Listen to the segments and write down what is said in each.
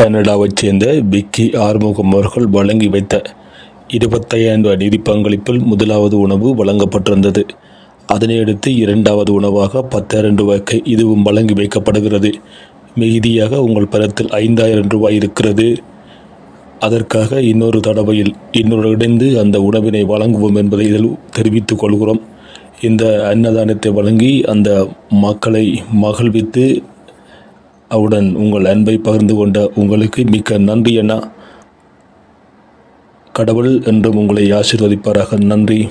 கனடாவைச் சேர்ந்த விக்கி ஆறுமுகம் அவர்கள் வழங்கி வைத்த 25,000 ரூபாய் நிதி பங்களிப்பில் முதலாவது உணவு வழங்கப்பட்டிருந்தது. அதனையடுத்து இரண்டாவது உணவாக 10,000 ரூபாய்க்கு இதுவும் வழங்கி வைக்கப்படுகிறது. மீதியாக உங்கள் பணத்தில் 5,000 ரூபாய் இருக்கிறது. அதற்காக இன்னொரு தடவையில் இணைந்து அந்த உணவினை வழங்குவோம் என்பதை இதில் தெரிவித்துக் கொள்கிறோம். இந்த அன்னதானத்தை வழங்கி அந்த மக்களை மகிழ்வித்து அவருடன் உங்கள் அன்பை பகிர்ந்து கொண்ட உங்களுக்கு மிக்க நன்றி அண்ணா. கடவுள் என்றும் உங்களை ஆசீர்வதிப்பாராக. நன்றி.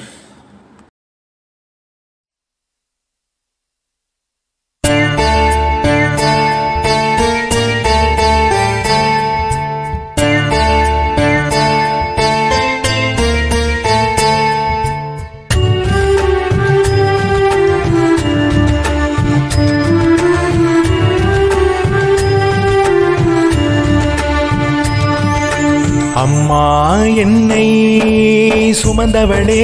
அம்மா என்னை சுமந்தவளே,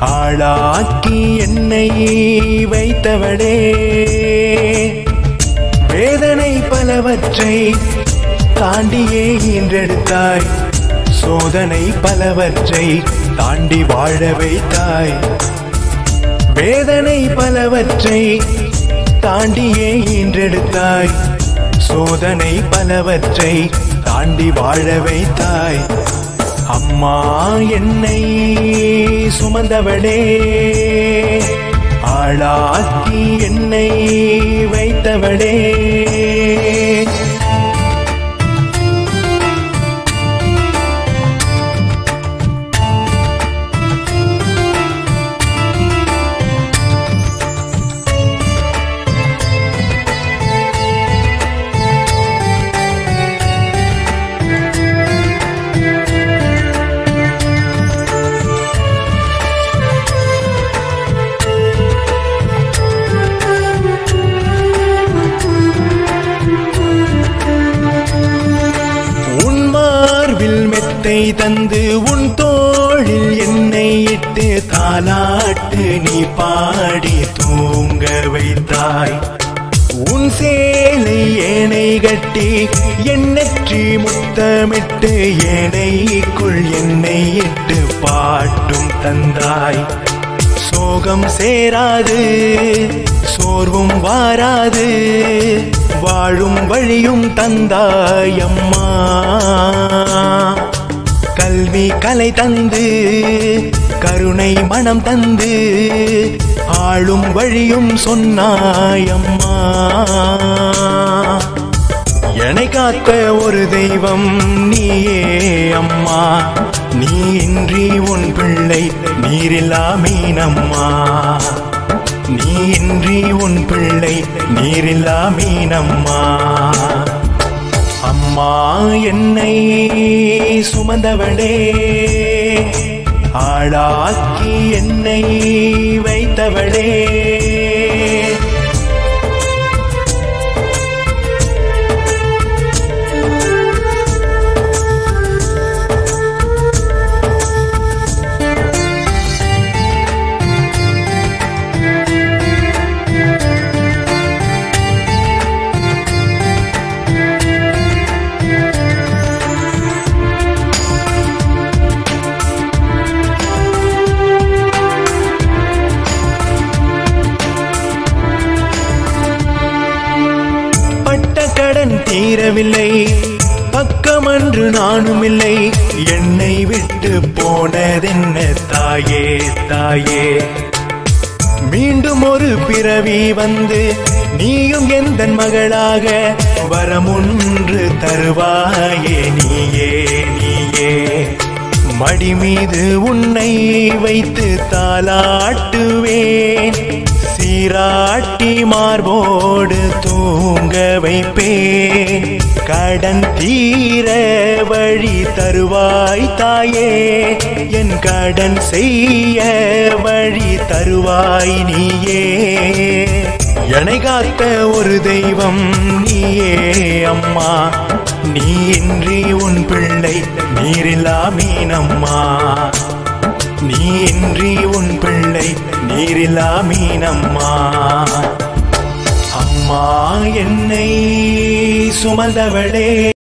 ஆளாக்கி என்னை வைத்தவளே, வேதனை பலவற்றை தாண்டியே ஈன்றெடுத்தாய், சோதனை பலவற்றை தாண்டி வாழ வைத்தாய், வேதனை பலவற்றை தாண்டியே ஈன்றெடுத்தாய், சோதனை பலவற்றை தாண்டி வாழ வைத்தாய். அம்மா என்னை சுமந்தவளே, ஆளாக்கி என்னை வைத்தவளே, தந்து உன் தோளில் என்னை இட்டு தாலாட்டு நீ பாடி தூங்க வைத்தாய், உன் சேலை ஏனை கட்டி எண்ணற்றி முத்தமிட்டு ஏனைக்குள் என்னை இட்டு பாட்டும் தந்தாய், சோகம் சேராது சோர்வும் வாராது வாழும் வழியும் தந்தாய் அம்மா, கல்வி கலை தந்து கருணை மனம் தந்து ஆளும் வழியும் சொன்னாய் அம்மா, என்னை காக்க ஒரு தெய்வம் நீயே அம்மா, நீ இன்றி உன் பிள்ளை நீரில்லா மீனம்மா, நீ இன்றி உன் பிள்ளை நீரில்லா மீனம்மா. அம்மா என்னை சுமந்தவளே, ஆளாக்கி என்னை வைத்தவளே, தீரவில்லை பக்கமன்று நானும் இல்லை, என்னை விட்டு போனதென்ன தாயே தாயே, மீண்டும் ஒரு பிறவி வந்து நீயும் எந்தன் மகளாக வரமொன்று தருவாயே நீயே நீயே, மடி மீது உன்னை வைத்து தாலாட்டுவேன், சீராட்டி மார்போடு தூங்க வைப்பேன், கடன் தீர வழி தருவாய் தாயே, என் கடன் செய்ய வழி தருவாய் நீயே, என்னை காக்க ஒரு தெய்வம் நீயே அம்மா, நீ இன்றி உன் பிள்ளை நீரில்லா மீனம்மா, நீ இன்றி உன் பிள்ளை நீரில்லா மீனம்மா. அம்மா அம்மா என்னை சுமந்தவளே